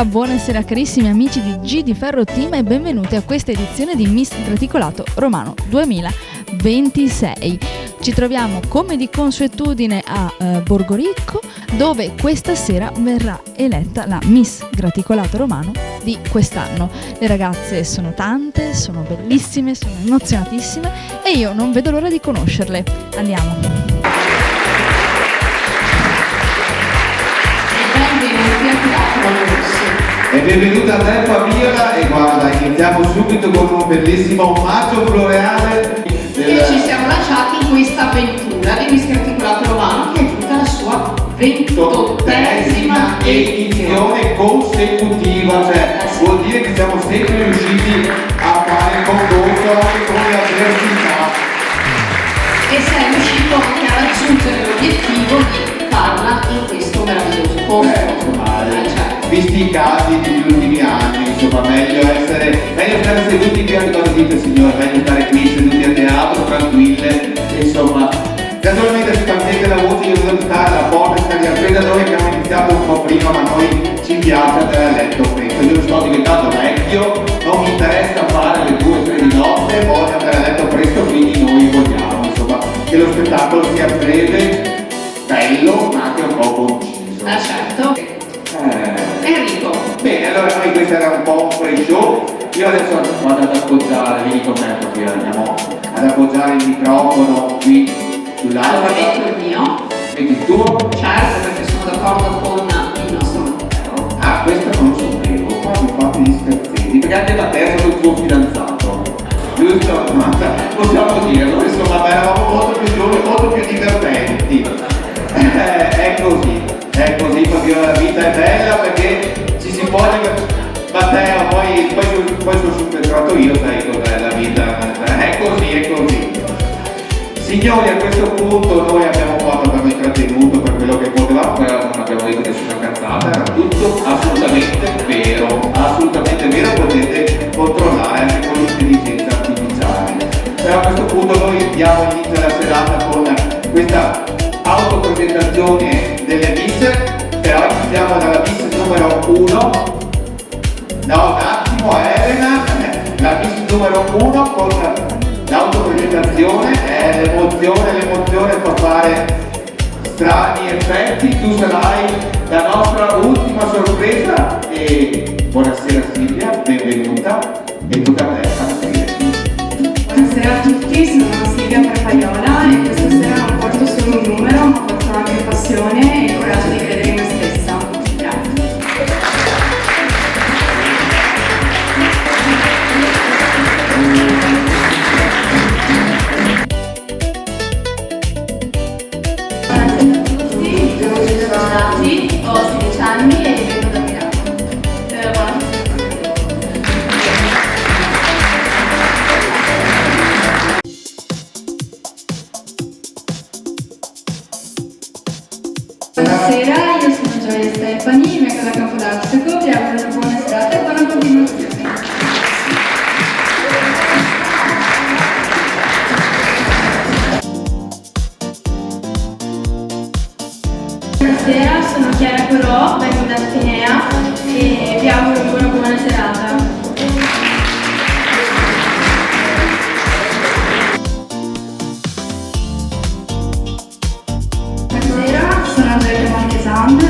Buonasera carissimi amici di G di Ferro Team e benvenuti a questa edizione di Miss Graticolato Romano 2026. Ci troviamo come di consuetudine a Borgoricco, dove questa sera verrà eletta la Miss Graticolato Romano di quest'anno. Le ragazze sono tante, sono bellissime, sono emozionatissime e io non vedo l'ora di conoscerle. Andiamo! E benvenuta a te Fabiola e guarda, iniziamo subito con un bellissimo omaggio floreale e ci siamo lasciati in questa avventura di Miss Graticolato Romano che è tutta la sua 28ª edizione consecutiva, cioè vuol dire che siamo sempre riusciti a fare il concorso anche con le avversità e sei riuscito anche a raggiungere l'obiettivo di farla in questo meraviglioso posto. Visti i casi degli ultimi anni, insomma, meglio stare seduti qui, anche cosa dite signore, meglio stare qui seduti a teatro, tranquille, insomma. Casualmente si sentite la voce, io devo stare alla porta, stare appena noi che abbiamo iniziato un po' prima, ma noi ci piace andare a letto presto. Io sto diventando vecchio, non mi interessa fare le 2-3 di notte, voglio andare a letto presto, quindi noi vogliamo, insomma, che lo spettacolo sia breve, bello, ma anche un po' conciso. Certo. Enrico. Bene, allora noi questo era un po' un pre-show. Io adesso vado ad appoggiare, vieni con me proprio, andiamo ad appoggiare il microfono qui sull'altra. Allora metto il mio. Metti il tuo? Certo, perché sono d'accordo con il nostro Matteo. Ah, questo non lo sapevo, qua mi fate gli scherzini, perché anche da te sono il tuo fidanzato. Giusto? Possiamo dirlo, insomma, eravamo molto più giovani, molto più divertenti. È così perché la vita è bella, perché ci si può Matteo, poi sono subentrato io, sai cos'è la vita, è così. Signori, a questo punto noi abbiamo fatto per il trattenuto per quello che potevamo, però non abbiamo detto nessuna cazzata, era tutto assolutamente vero, potete controllare anche con l'intelligenza artificiale. Però a questo punto noi diamo inizio alla serata con questa autopresentazione delle miss, però iniziamo dalla miss numero 1. No, un attimo Elena, la miss numero 1 con l'autopresentazione, l'emozione fa fare strani effetti, tu sarai la nostra ultima sorpresa e buonasera Silvia, benvenuta e tutta a te. Buonasera a tutti, sono Silvia Carpaiola e questa sera non porto solo un numero, ma porto anche passione e il coraggio di credere in me stessa. Grazie. Buonasera a tutti, sono Giuseppe, ho 16 anni e vengo da Milano. Buonasera, io sono Gioia Stefani, vengo da Campodastico, vi auguro una buona serata e buona continuazione. Buonasera, sono Chiara Corò, vengo da Atenea e vi auguro una buona serata. Buonasera, sono Andrea Marchesand,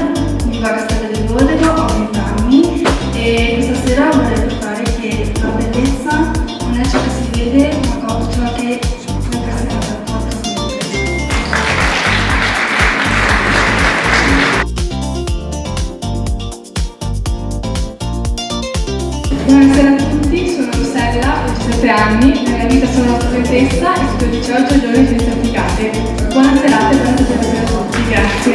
vivo a Castello del Vodero, ho 20 anni e questa sera vorrei portare che la bellezza non è ciò che si vede, ma ciò che sempre si porta sempre. Buonasera a tutti, sono Rossella, ho 17 anni, nella vita sono una studentessa e studio 18 giorni certificate. Buona serata e buona giornata a tutti, grazie.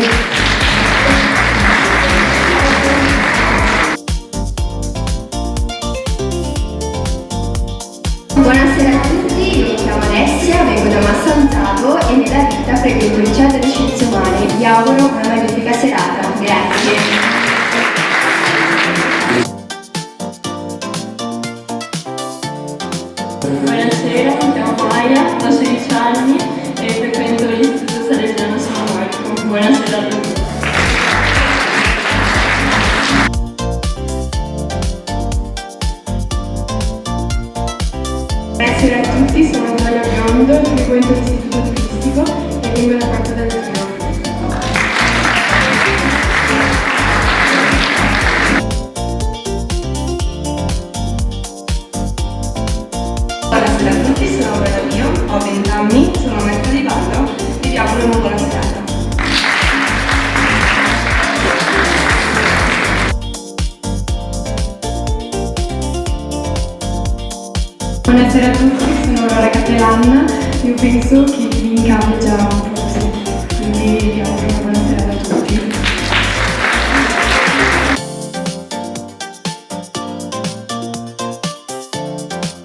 Buonasera a tutti, io mi chiamo Alessia, vengo da Massanzago e nella vita frequento il liceo delle scienze umane. Vi auguro una magnifica serata. Grazie. Buonasera, mi chiamo Maya, ho 16 anni e frequento l'Istituto Salesiano San Amore. la porta del trionfo. Buonasera a tutti, sono Aurora Dio, ho 20 anni, sono maestra di ballo e vi auguro una buona serata. Buonasera a tutti, sono Aurora Capelanna. Io penso che vinca già un po' così, quindi vi auguro una buona serata a tutti.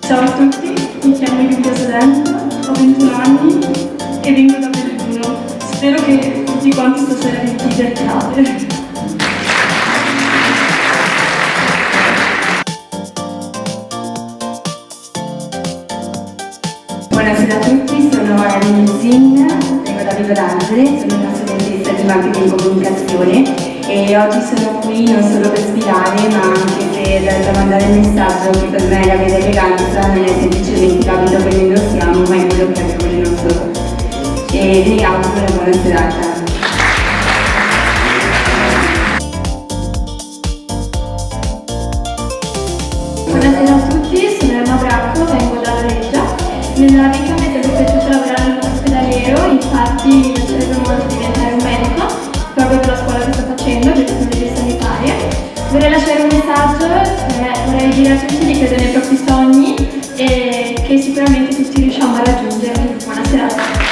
Ciao a tutti, mi chiamo Giulia Sedento, ho 21 anni e vengo da Belluno. Spero che tutti quanti stasera vi divertiate. Buonasera a tutti, sono Erin Zin, vengo da Vivo d'Angeli, sono una studentessa di marketing e comunicazione e oggi sono qui non solo per sfidare ma anche per tramandare il messaggio che per me la vera eleganza non è semplicemente l'abito che noi indossiamo ma è quello che abbiamo nel nostro. E vi auguro una buona serata. Buonasera a tutti, sono Emma Bracco, vengo da Reggia. Nella vita mi è sempre piaciuto lavorare nell'ospedaliero, infatti mi piacerebbe molto diventare un medico, proprio per la scuola che sto facendo, per le tecnologie sanitarie. Vorrei lasciare un messaggio, vorrei dire a tutti di credere nei propri sogni e che sicuramente tutti riusciamo a raggiungerli. Buona serata.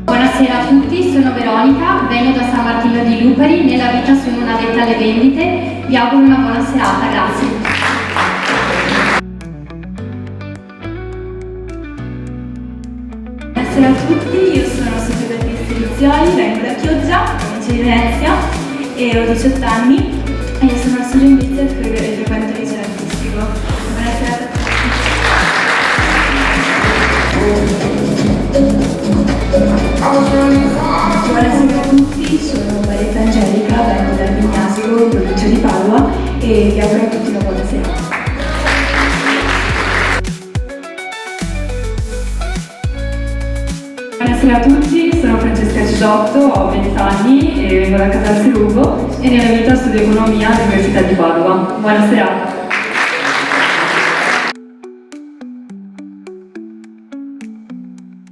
Buonasera a tutti, sono Veronica, vengo da San Martino di Lupari, nella vita sono una addetta alle vendite, vi auguro una buona serata, grazie. Buonasera a tutti, io sono Sofia Battista Inizioli, vengo da Chioggia, provincia di Venezia e ho 18 anni e sono una studentessa e frequento il liceo artistico. Buonasera a tutti. Buonasera a tutti, sono Marietta Angelica, vengo dal Vignasico, in provincia di Padova e vi auguro a tutti una buona serata. Buonasera a tutti, sono Francesca Cisotto, ho 20 anni e vengo da Casalserugo e nella vita studio economia all'Università di Padova. Buona serata.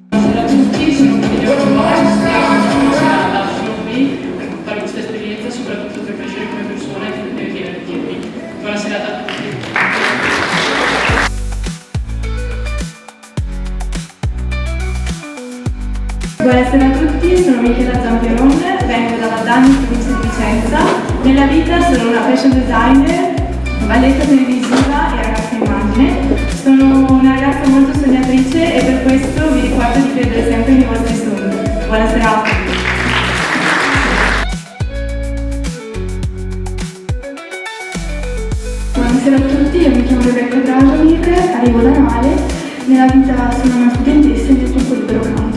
Buonasera a tutti, sono Emilio Romano, sono qui per fare questa esperienza, soprattutto per crescere come persona e per divertirmi. Buona serata a tutti. Buonasera a tutti, sono Michela Zampieron, vengo da Valdagno, in provincia di Vicenza. Nella vita sono una fashion designer, balletta televisiva e ragazza immagine. Sono una ragazza molto sognatrice e per questo vi ricordo di credere sempre nei vostri sogni. Buona serata. Buonasera a tutti, io mi chiamo Rebecca Dragomir, arrivo da Nale. Nella vita sono una studentessa del gruppo Libero Canto.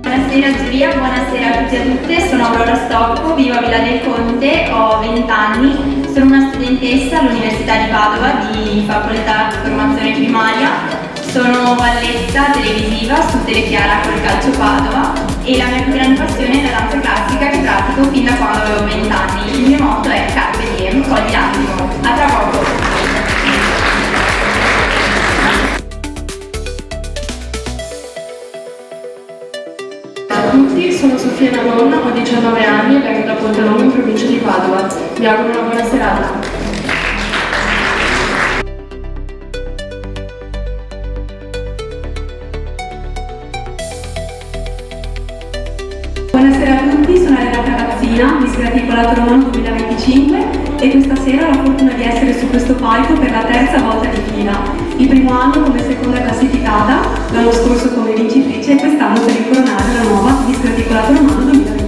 Buonasera giuria, buonasera a tutti e a tutte, sono Aurora Stocco, vivo a Villa del Conte, ho 20 anni, sono una studentessa all'Università di Padova di facoltà formazione primaria, sono balletta televisiva su Telechiara col Calcio Padova e la mia più grande passione è la danza classica che pratico fin da quando avevo 20 anni. Il mio motto è Carpe Diem, cogli l'attimo. A tra poco! Ciao a tutti, sono Sofia Navonna, ho 19 anni e vengo da Pontelongo in provincia di Padova. Vi auguro una buona serata. Buonasera a tutti, sono Elena Carazzina, Miss Graticolato Romano 2025 e questa sera ho la fortuna di essere su questo palco per la terza volta di fila. Il primo anno come seconda classificata, l'anno scorso come vincitrice e quest'anno per incoronare la nuova Miss Graticolato Romano 2026.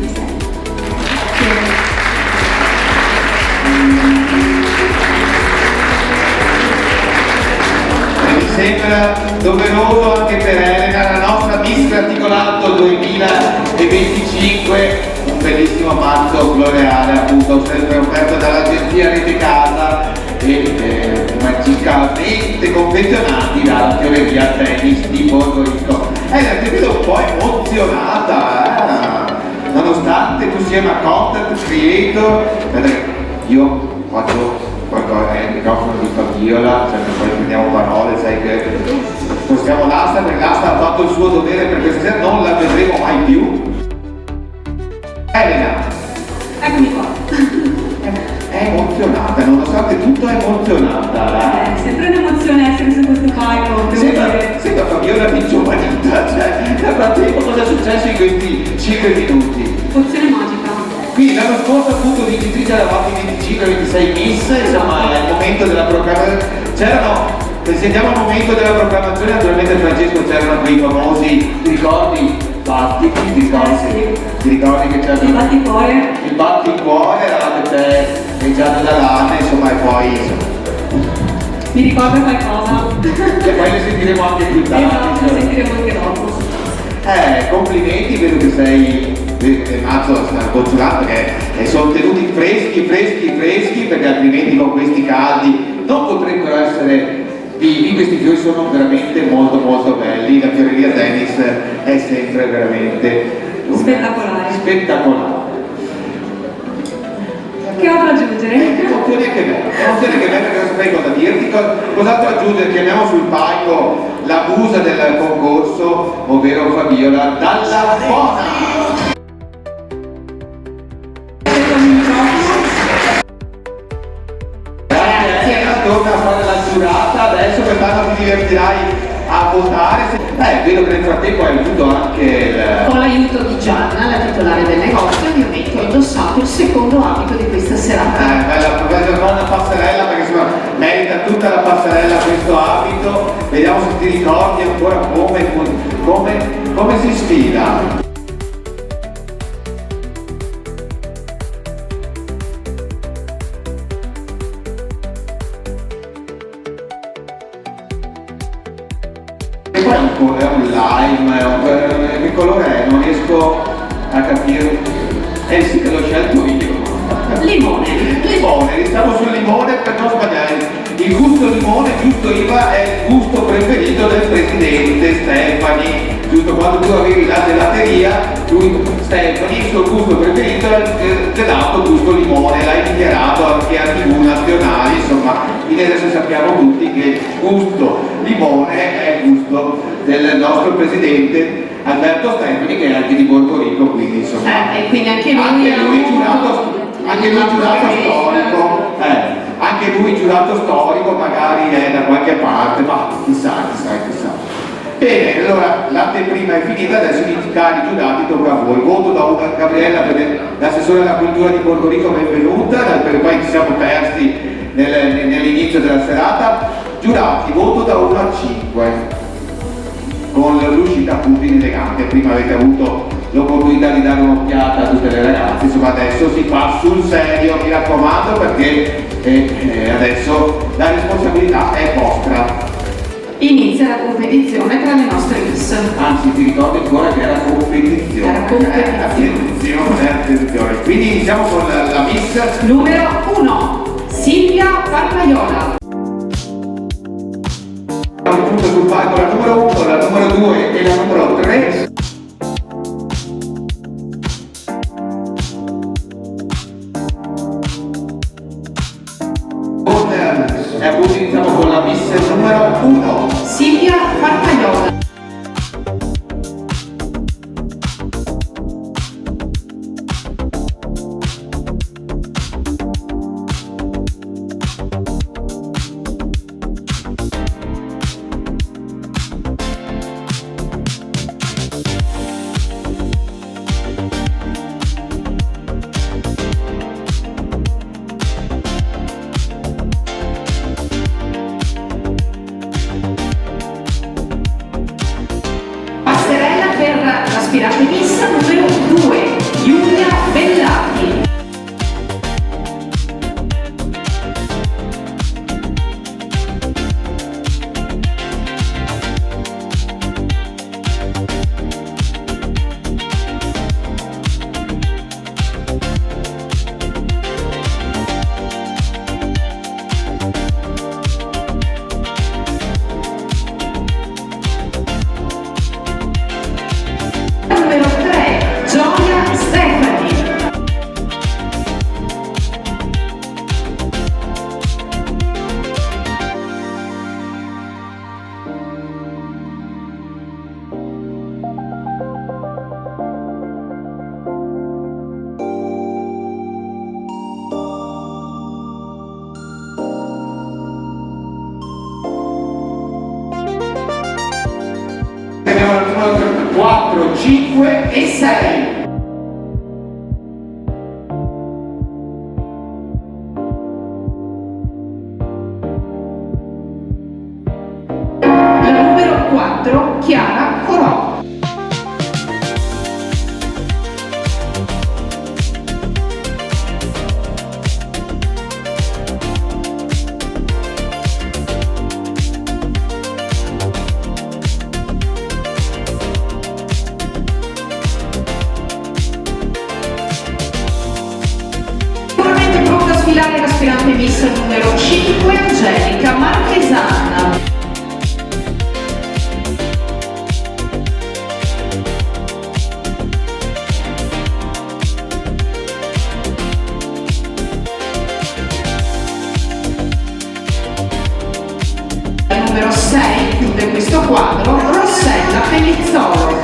Mi sembra doveroso anche per Elena, la nostra Miss Articolato 2025, un bellissimo mazzo floreale, appunto, sempre offerto dall'agenzia Rete Casa e magicamente confezionati dalla Fioreria Tennis di Borgo Rico. La vedo un po' emozionata, nonostante tu sia una content creator. Io faccio qualcosa, il microfono di Fabiola, cioè poi prendiamo parole, sai che possiamo l'asta, perché l'asta ha fatto il suo dovere per questa sera, non la vedremo mai più. Elena! Eccomi qua. È emozionata, nonostante tutto è emozionata. È sempre un'emozione essere su questo palco. Sembra Fabiola di giovanità, cioè nel frattempo cosa è successo in questi 5 minuti? Pozione magica. Quindi l'anno scorso appunto vincitrice eravamo 25-26 miss, insomma è il momento della proclamazione. Se andiamo al momento della proclamazione, naturalmente Francesco c'erano quei famosi ricordi battiti, ti ricordi che c'era Il batticuore. il batticuore, eravate te e Giada Dalana, insomma, e poi insomma. Mi ricorda qualcosa. E poi le sentiremo anche più tardi. Esatto, lo sentiremo anche dopo. Complimenti, vedo che sei mazzo consolato, perché sono tenuti freschi, perché altrimenti con questi caldi non potrebbero essere vivi. Questi fiori sono veramente molto molto belli, la Fioreria Tennis è sempre veramente spettacolare. Che altro aggiungere? Emozioni anche me, perché non saprei cosa dirti. Cos'altro aggiungere? Chiamiamo sul palco la musa del concorso, ovvero Fabiola Dalla Bona. Torna a fare la giurata, adesso quest'anno ti divertirai a votare. Vedo che nel frattempo hai avuto anche Con l'aiuto di Gianna, la titolare del negozio, ovviamente ho indossato il secondo abito di questa serata. bella una passerella, perché insomma merita tutta la passerella questo abito. Vediamo se ti ricordi ancora come si sfida. È un lime, che colore è? Non riesco a capire. Sì che l'ho scelto io. Limone. Restiamo sul limone per non sbagliare. Il gusto limone, giusto Iva, è il gusto preferito del presidente Stefani. Giusto, quando tu avevi la gelateria, Stefani, il suo gusto preferito era il gelato gusto limone, l'hai dichiarato anche a TV nazionali, insomma, quindi adesso sappiamo tutti che il gusto limone è il gusto del nostro presidente Alberto Stefani, che è anche di Borgo Rico, quindi insomma. E quindi anche lui giurato storico, anche lui giurato storico, magari è da qualche parte, ma chissà. Bene, allora l'anteprima è finita, adesso cari giurati tocca a voi. Voto da una Gabriella, l'assessore alla cultura di Borgo Rico, benvenuta, perché poi ci siamo persi nell'inizio della serata. Giurati, voto da 1 a 5, con l'uscita appunto in elegante. Prima avete avuto l'opportunità di dare un'occhiata a tutte le ragazze, insomma adesso si fa sul serio, mi raccomando, perché adesso la responsabilità è vostra. inizia la competizione tra le nostre miss. Anzi, ti ricordo ancora che era competizione. Attenzione. Quindi iniziamo con la miss. Numero 1, Silvia Parpaiola. Un punto sul palco, la numero 1, la numero 2 e la numero 3. E appunto iniziamo con la miss numero 1. Silvia Parpaiola. numero 5 e 6. La numero 4, Chiara Corò. L'aspirante miss numero 5, Angelica Marchesana. La numero 6 chiude questo quadro, Rossella Pellizzolo.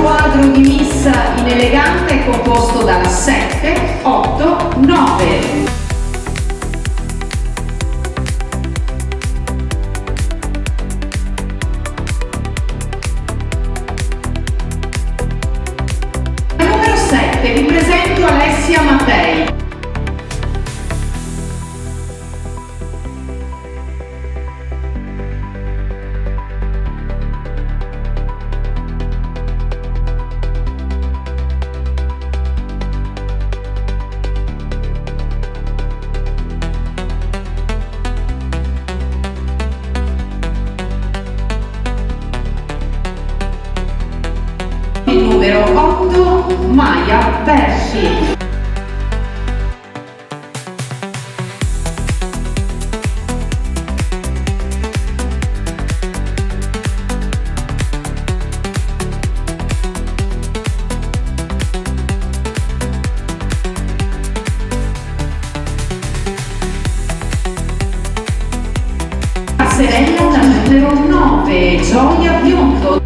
Quadro di miss in elegante è composto da 7, 8, 9. Al numero 7 vi presento Alessia Mattei. Il numero 8, Maya Bersi. Passerella la numero 9, Gioia Biondo.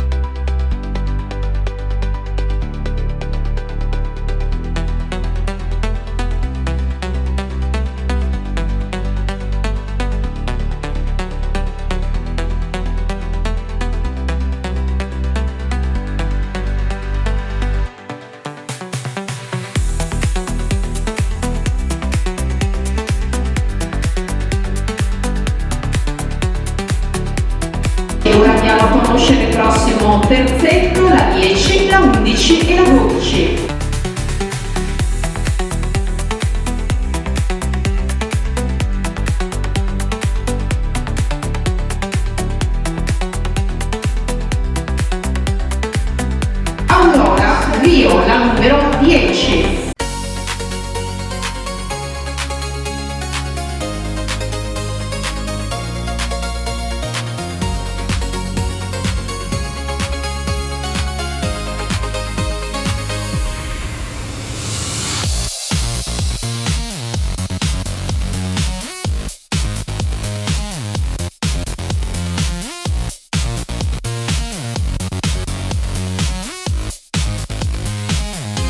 E ora andiamo a conoscere il prossimo terzetto, la 10, la 11 e la 12. Allora, Rio, la numero 10.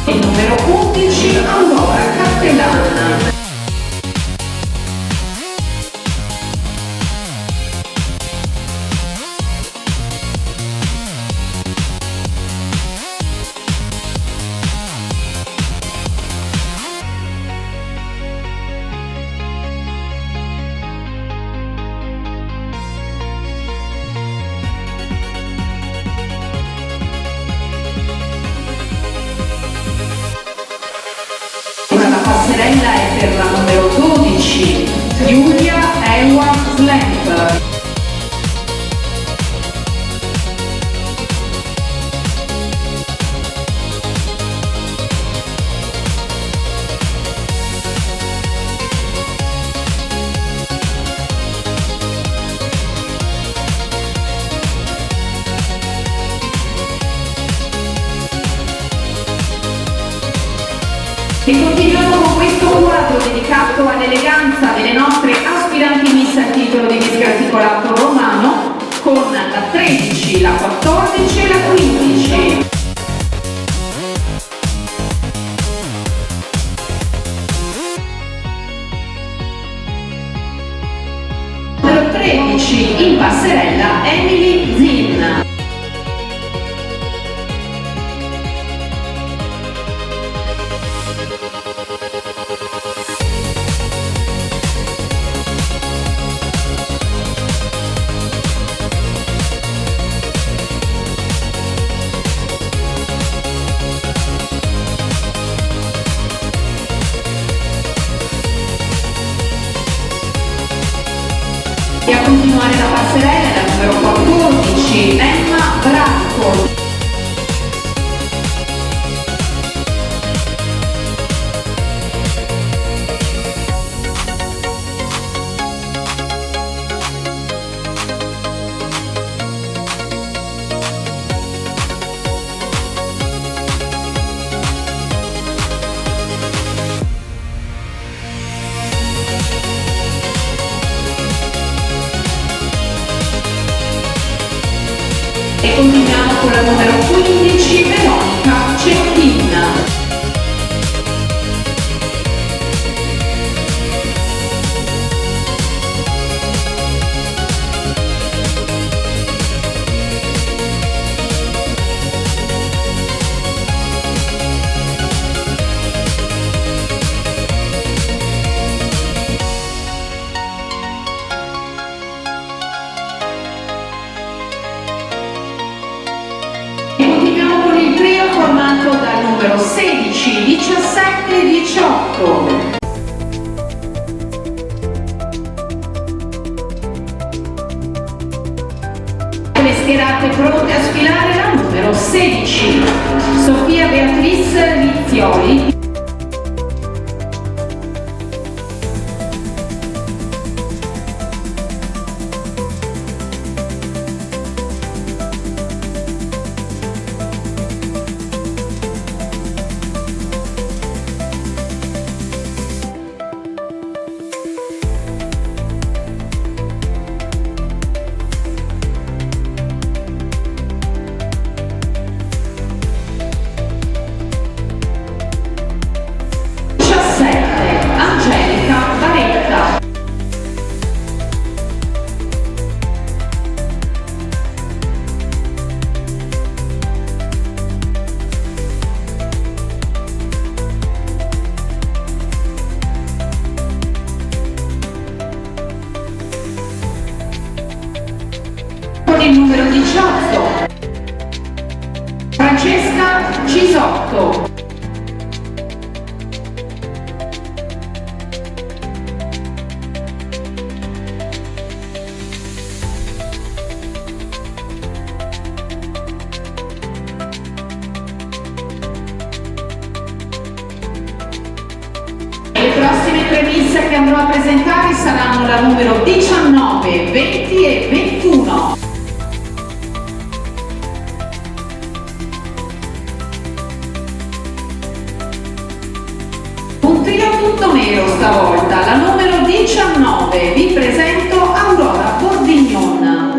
Il numero 11, Aurora Castellana. Passerella è per la numero 12, Giulia Ewa Slamp. E continuiamo con questo quadro dedicato alle l'eleganza delle nostre aspiranti Miss al titolo di Miss Graticolato Romano con la 13, la 14 e la 15. Numero 13 in passerella Emily Zinn. E a continuare la passerella la numero 14, Emma Bracco. E continuiamo con la numero 15, Veronica Cettina. Formato dal numero 16, 17 e 18. Le schierate pronte a sfilare la numero 16, Sofia Beatrice Rizzioli. Il numero 18, Francesca Cisotto. Le prossime tre miss che andrò a presentare saranno la numero 19, 20 e 21. Un trio tutto nero stavolta, la numero 19, vi presento Aurora Bordignon.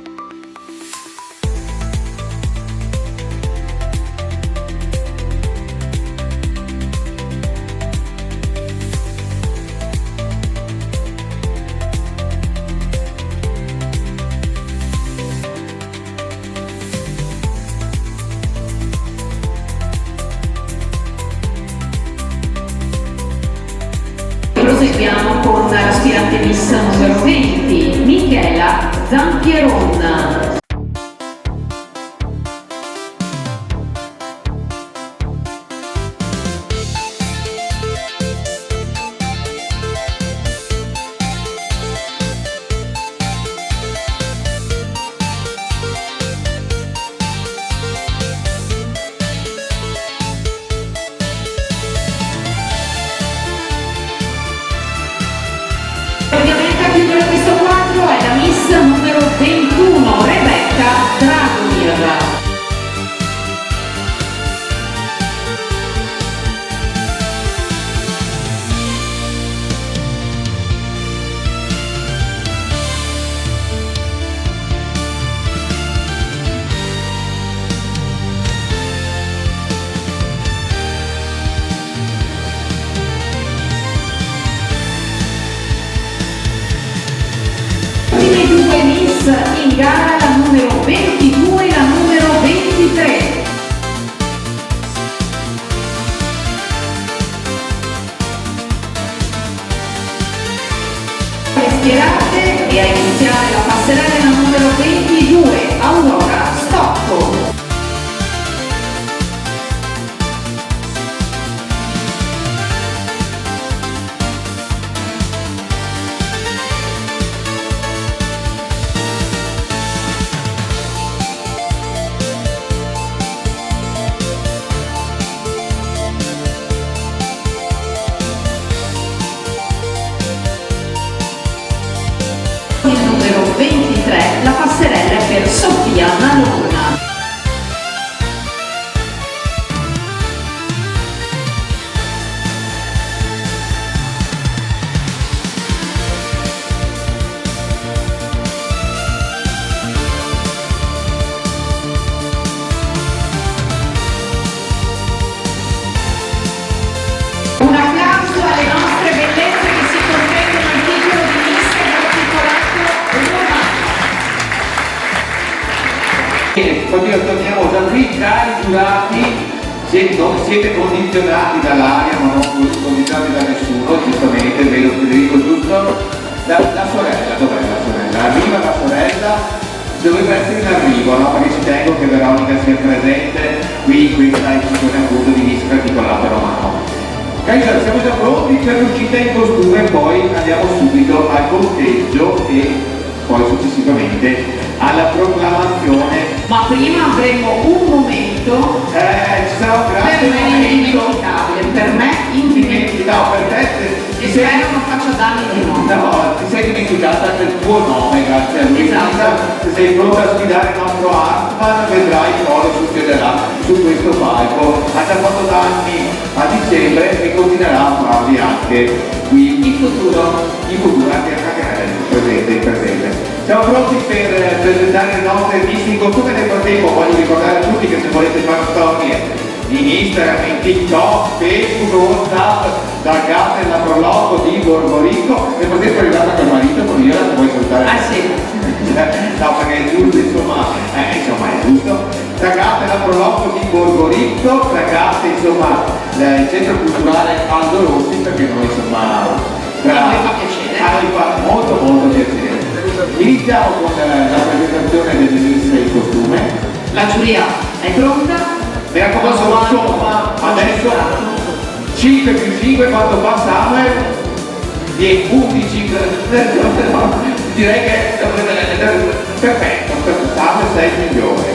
Proseguiamo con l'aspirante Miss numero 20, Michela Zampieron. Ovviamente a chiudere questo quadro è la Miss numero 21, Poi torniamo da qui, cari giurati, siete condizionati dall'aria, ma non condizionati da nessuno, giustamente, vedo Federico giusto. La sorella, dov'è la sorella? Arriva la sorella, dovrebbe essere in arrivo, no? Perché ci tengo che Veronica sia presente qui in questa edizione appunto di Miss Articolato Romano. Cari giurati, siamo già pronti per l'uscita in costume, poi andiamo subito al conteggio e poi successivamente alla proclamazione. Ma prima avremo un momento Ci sarà un per grande me indimenticabile, per me indimenticabile. No, per te E spero non faccia danni di no. no, ti sei dimenticata del tuo nome, grazie a lui. Esatto. Se sei pronta a sfidare il nostro Hartman, vedrai cosa succederà su questo palco. Ha già fatto danni a dicembre e continuerà a farli anche qui In futuro. anche presente, in presente. Siamo pronti per presentare le nostre Miss in costume. Nel frattempo voglio ricordare a tutti che se volete fare storie in Instagram, in TikTok, Facebook, WhatsApp, dal gatto e prologo di Borgorico. Nel frattempo è arrivata col marito, con io la vuoi salutare? Ah sì. No, perché è giusto, insomma è giusto. Ragazze la prologo di Borgorico, ragazze insomma il centro culturale Aldo Rossi, perché noi insomma A noi fa piacere. a noi fa molto piacere. Iniziamo con la presentazione del Miss in costume. La giuria è pronta? Mi raccomando, insomma, adesso 5 più 5 quanto fa Samuel? 11, direi che perfetto, Samuel sei il migliore.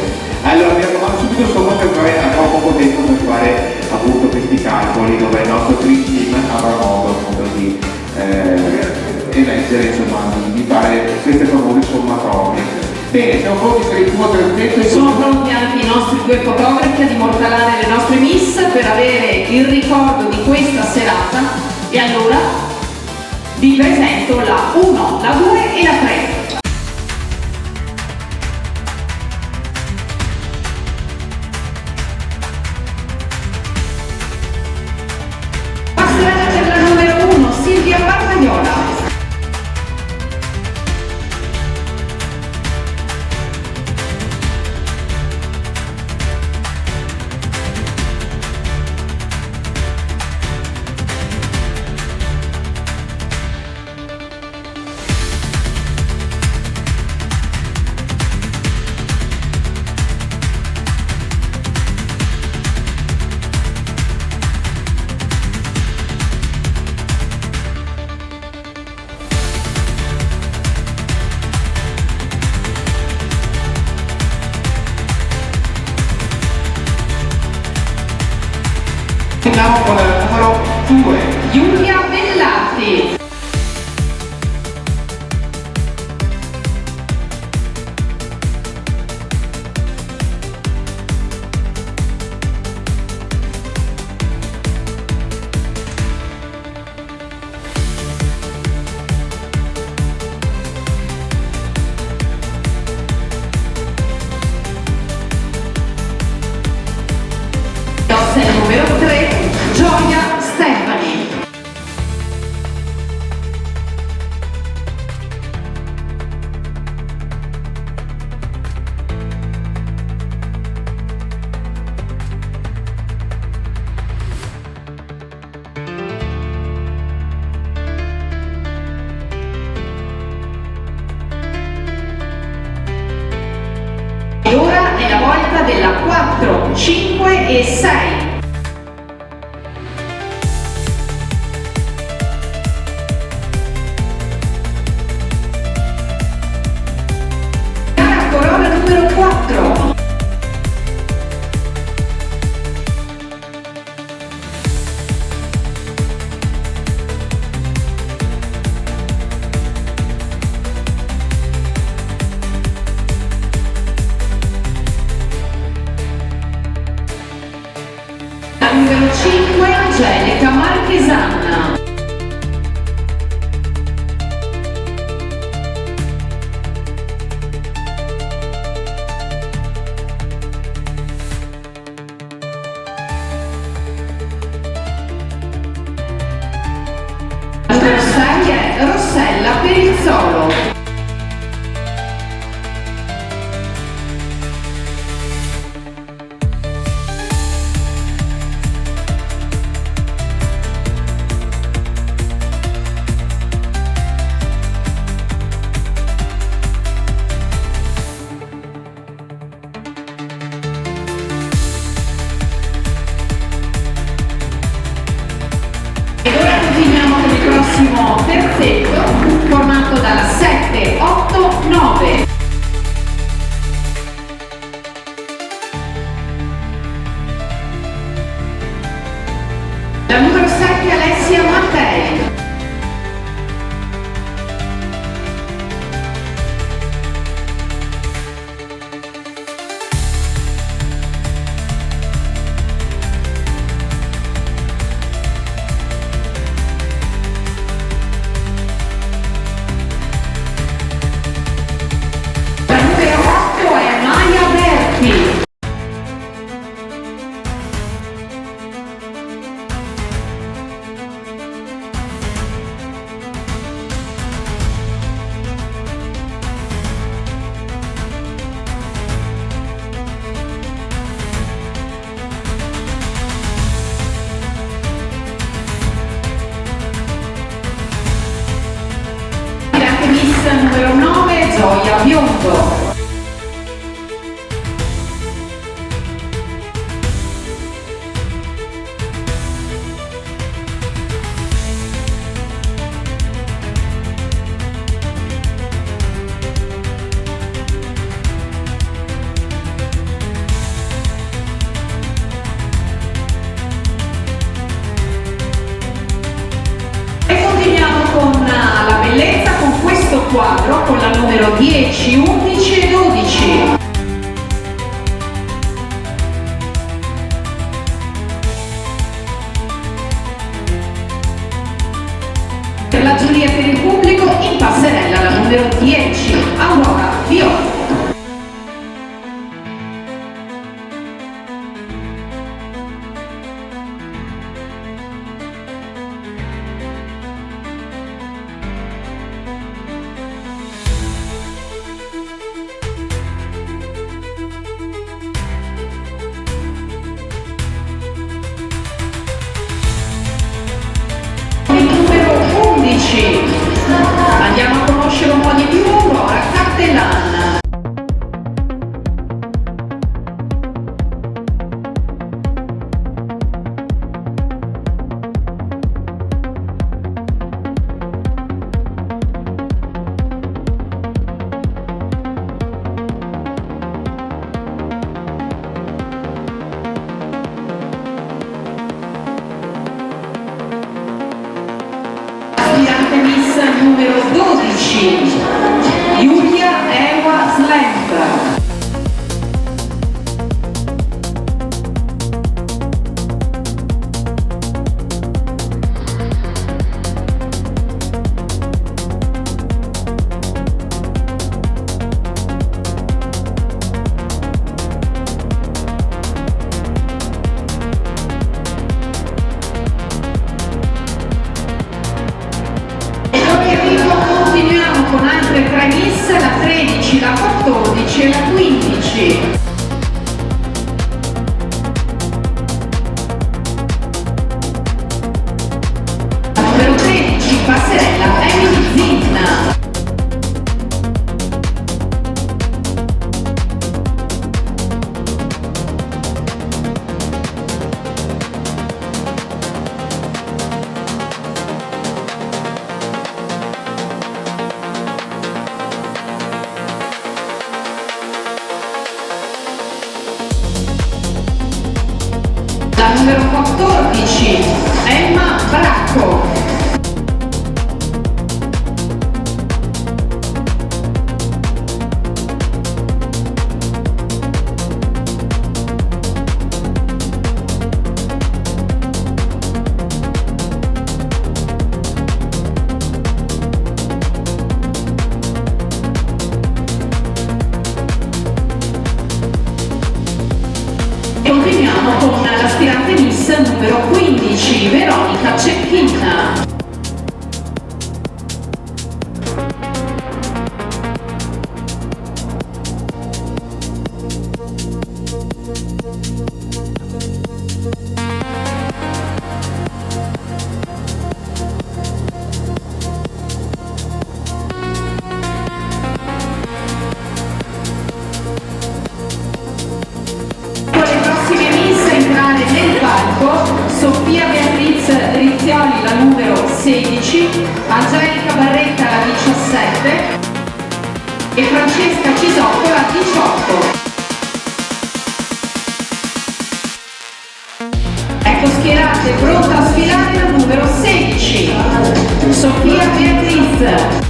Allora mi raccomando subito sopra perché noi abbiamo poco tempo per fare appunto questi calcoli dove il nostro Dream Team avrà modo appunto di eleggere, insomma, di fare queste famose sommatorie. Bene, siamo pronti per il primo terzetto e Sono pronti anche i nostri due fotografi ad immortalare le nostre miss per avere il ricordo di questa serata. E allora vi presento la 1, la 2 e la 3. Passerà per la numero 1, Silvia Bartagnola. Andiamo con il numero 2. Giulia Bellatti. Numero 3, Gioia Stefani. E ora è la volta della 4, 5 e 6. Corona numero 4. quartetto formato dalla 7, 8, 9. La numero 7 Alessia Mattei. La numero 8 è Maya Berti. Anche Miss numero 9 Gioia Biondo. E continuiamo con la bellezza con questo quadro con la numero 10, 11 e 12. Per la giuria e per il pubblico in passerella la numero 10, Aurora Viola. Il numero 11. Andiamo a conoscere un po' di più Aurora Cartellan. Aspirante Miss numero 12, Giulia Ewa Slent. Continuiamo con altre 3 Miss, la 13, la 14 e la 15. La numero 13, passerella Emily Zinna. La numero 14, Emma Bracco. Continuiamo con l'aspirante Miss numero 15, Veronica Cecchin. Sofia Beatriz Rizzioli, la numero 16, Angelica Barretta la 17 e Francesca Cisotto la 18. Ecco schierate, pronta a sfilare la numero 16, Sofia Beatriz.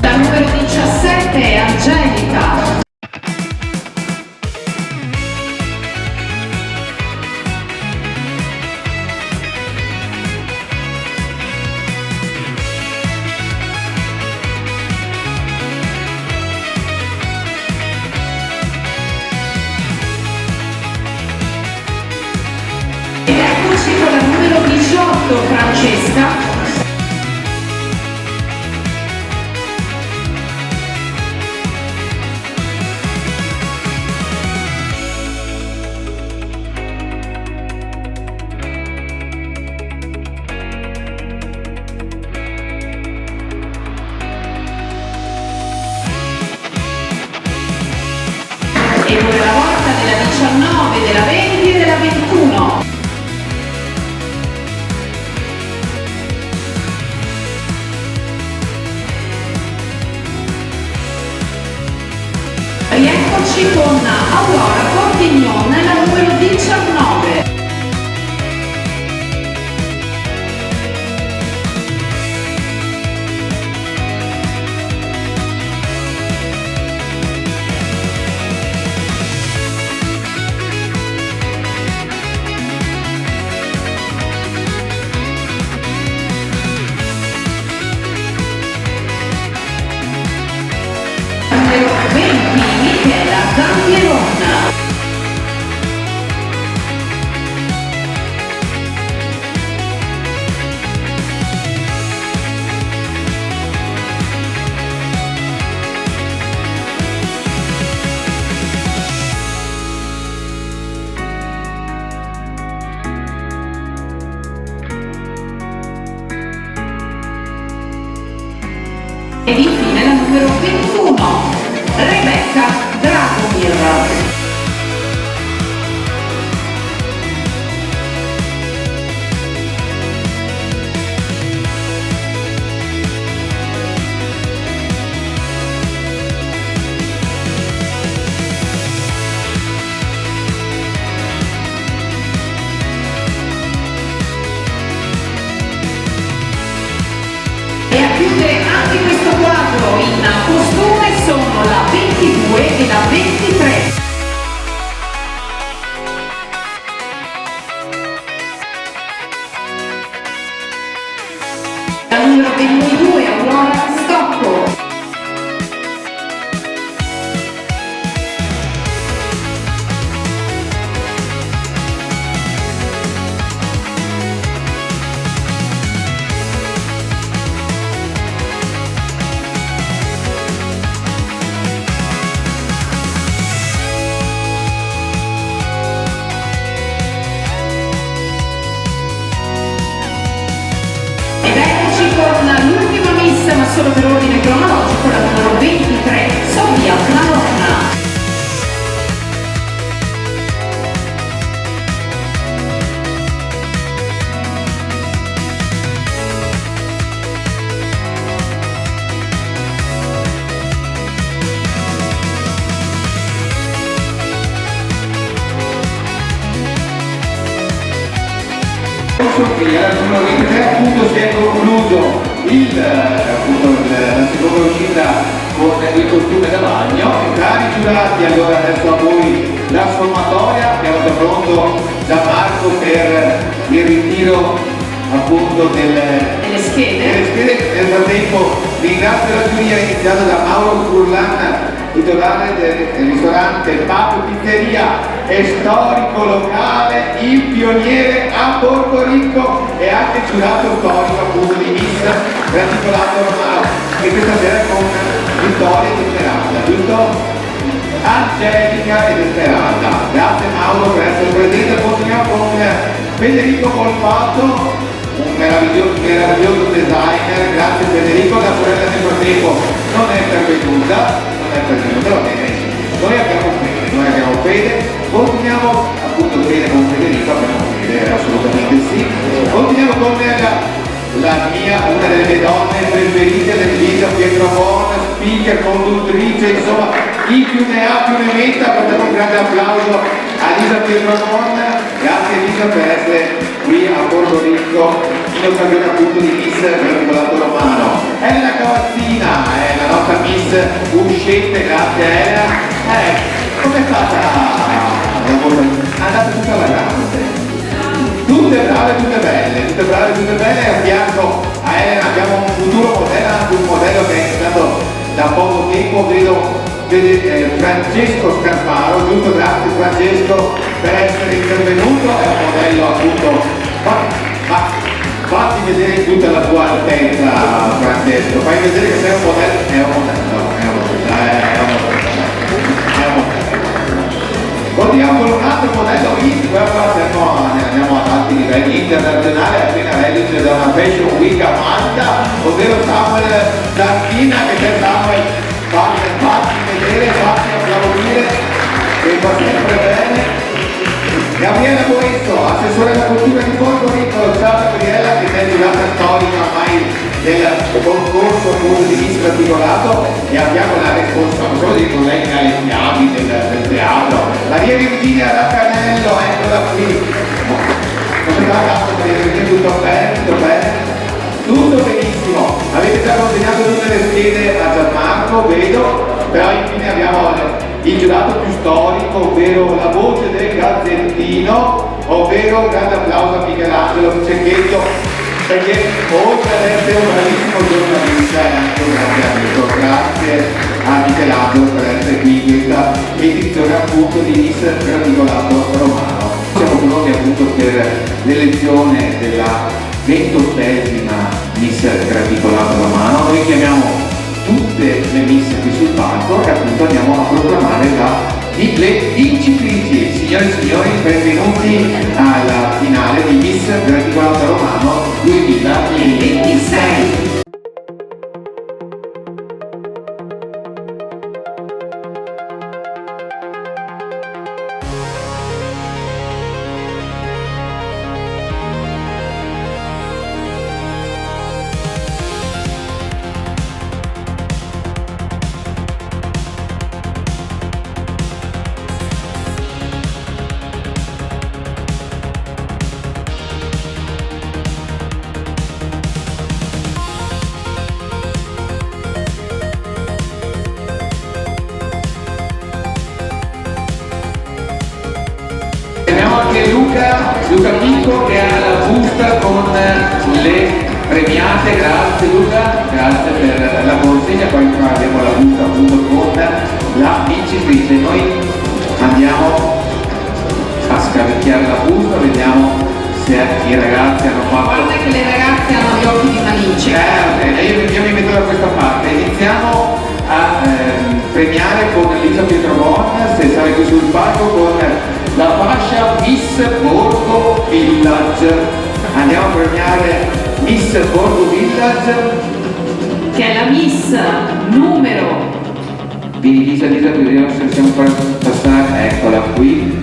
La numero 17 è Angelica. Ed eccoci con la numero 18 Francesca. E poi la volta della 19, della 20 e della 21. Rieccoci con Aurora Cortignon, la numero 19. Numero 20, Michela Zambieronna. Ed infine la numero 21, Rebecca Dragomir. E a chiudere anche questo quadro in costume sono la 22 e la 23. La numero 22 Aurora Stocco. Ed eccoci con l'ultima miss, ma solo per ordine cronologico, la numero 23, Sofia Maronna. Sofia, la numero 23 appunto si è concluso la seconda uscita con il costume da bagno. Cari giurati, allora adesso a voi la sommatoria, abbiamo già pronto Gianmarco per il ritiro appunto delle schede. Nel frattempo ringrazio la giuria iniziata da Mauro Furlan, titolare del ristorante Papo Pizzeria e storico locale, il pioniere a Porto Rico e anche giurato storico appunto di Miss Graticolato Romano. Angelica ed Esmeralda. Grazie Mauro per essere presente. Continuiamo con Federico Volpato, un meraviglioso designer. Grazie Federico, la sorella nel frattempo non è pervenuta, va bene. Noi abbiamo fede, continuiamo appunto bene con Federico, abbiamo fede, assolutamente sì. Continuiamo con una delle mie donne preferite dell'Elisa Pietrovon, speaker, conduttrice, insomma, chi più ne ha più ne metta. Facciamo un grande applauso a Elisa Pietrovon. Grazie Elisa per essere qui a Porto Rico in occasione appunto di Miss Gradicolato Romano. Elena Cavazzina è la nostra Miss uscente, grazie Elena. Com'è stata la volta? Andate tutte alla grande. Tutte brave, tutte belle, a fianco a Elena abbiamo un futuro modello, anche un modello che è iniziato da poco tempo, vedo Francesco Scarparo, giusto? Grazie Francesco per essere intervenuto, è un modello appunto, fatti vedere in tutta la tua altezza Francesco, fai vedere che sei un modello, è un modello. Continuiamo con un altro modello andiamo ad alti livelli internazionali, appena reduce da una Fashion Week a Malta, ovvero Samuel D'Archina, che c'è Samuel, fatti vedere, fatti applaudire, che fa sempre bene. Gabriella Boesso, assessore alla cultura di Porto Rico. Ciao Gabriella, che è giurata storica ormai del concorso di Miss Gradicolato, e abbiamo la responsabile, solo di colleghi alle chiavi del teatro, Maria Virginia Raccanello, eccola qui. Come va tanto Maria Virginia? Tutto bene? Tutto benissimo. Avete già consegnato tutte le schede a Gianmarco, vedo, però infine abbiamo il giurato più storico, ovvero la voce del Gazzettino, ovvero un grande applauso a Michelangelo Cecchetto, perché oltre ad essere un bravissimo giornalista è anche un grande amico. Grazie a Michelangelo per essere qui in questa edizione appunto di Miss Gradicolato Romano. Siamo pronti appunto per l'elezione della 28esima Miss Gradicolato Romano. Noi chiamiamo tutte le Miss qui sul palco e appunto andiamo a proclamare le vincitrici. Signore e signori, benvenuti alla finale di Miss Gradicolato Romano 2026. Anche Luca Picco che ha la busta con le premiate. Grazie Luca, grazie per la consegna. Poi qua abbiamo la busta appunto con la vincitrice. Noi andiamo a scaricchiare la busta, vediamo se i ragazzi hanno fatto. Guarda che le ragazze hanno gli occhi di Manici. Io mi metto da questa parte. Iniziamo a premiare con Elisa Pietrovon, se sale qui sul palco, con la fascia Miss Borgo Village. Andiamo a premiare Miss Borgo Village, che è la Miss numero. Vieni Elisa, vediamo se riusciamo a far passare, eccola qui.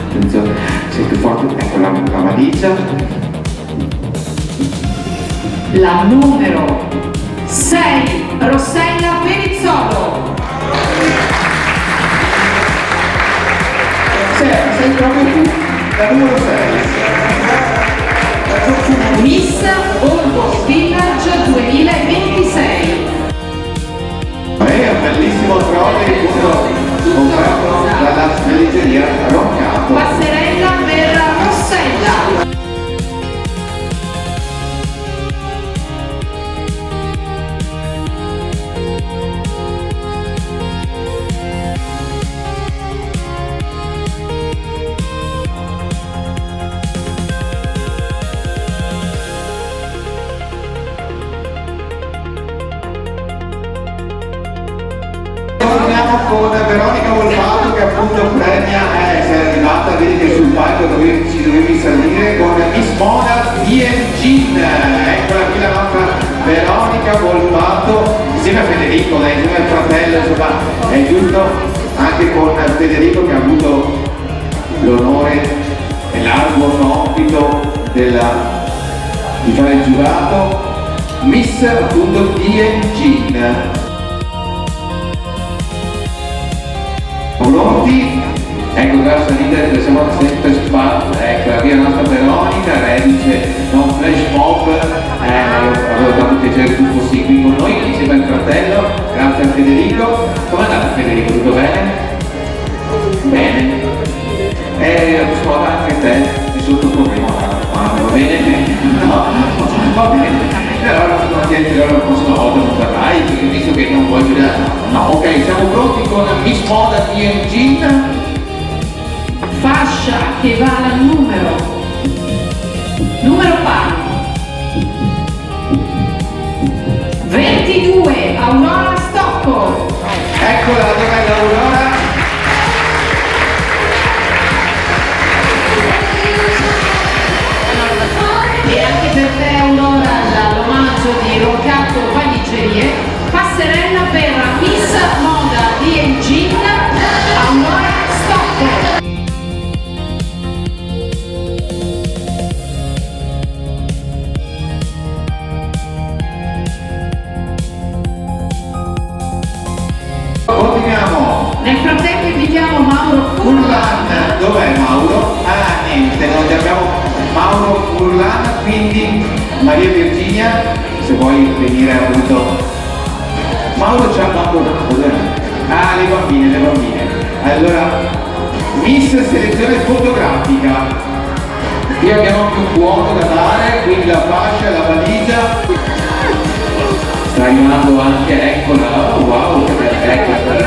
Attenzione, sei più forte, eccola la valigia. La numero 6, Rossella Perizzolo. Sei proprio tu, la numero 6. Miss Borgo Village 2026. È un bellissimo trolley comprato dalla spelliceria Roncato. Passerella per Rossella. Con Veronica Auvergnat, sei arrivata, vedi che sul palco ci dovevi salire con Miss Moda DMG, eccola qui la nostra Veronica Volpato, insieme a Federico, insieme al fratello, insomma, è giusto anche con Federico che ha avuto l'onore e l'arduo compito di fare il giurato, Miss appunto DMG. Pronti? Ecco, già salite, siamo sempre spazio, ecco, la nostra Veronica, reduce da un flash mob, avevo dato piacere che tu fossi qui con noi, insieme al fratello, grazie a Federico. Com'è andata Federico? Tutto bene? Bene. Scuola anche te, nessun tuo problema, va bene? No, va bene. Allora sono attenti, allora la prossima volta non verrai, perché visto che non vuoi giocare. No, ok, siamo pronti con Miss Moda DMG. Fascia che va al numero pari 22, Aurora Stocco. Eccola, dov'è l'Aurora? E anche per te Aurora l'omaggio di Roccato Valigerie, passerella per Miss Moda DMG Aurora Stocco. Continuiamo. Nel frattempo invitiamo Mauro Furlan, dov'è Mauro? Ah, niente, non abbiamo Mauro Furlan, quindi Maria Virginia, se vuoi venire appunto. Mauro c'ha Mauro, cos'è? Ah, le bambine. Allora, Miss selezione fotografica. Qui abbiamo più buono da dare, quindi la fascia, la valigia. Sta arrivando anche, eccola, oh, wow, che bella, eccola,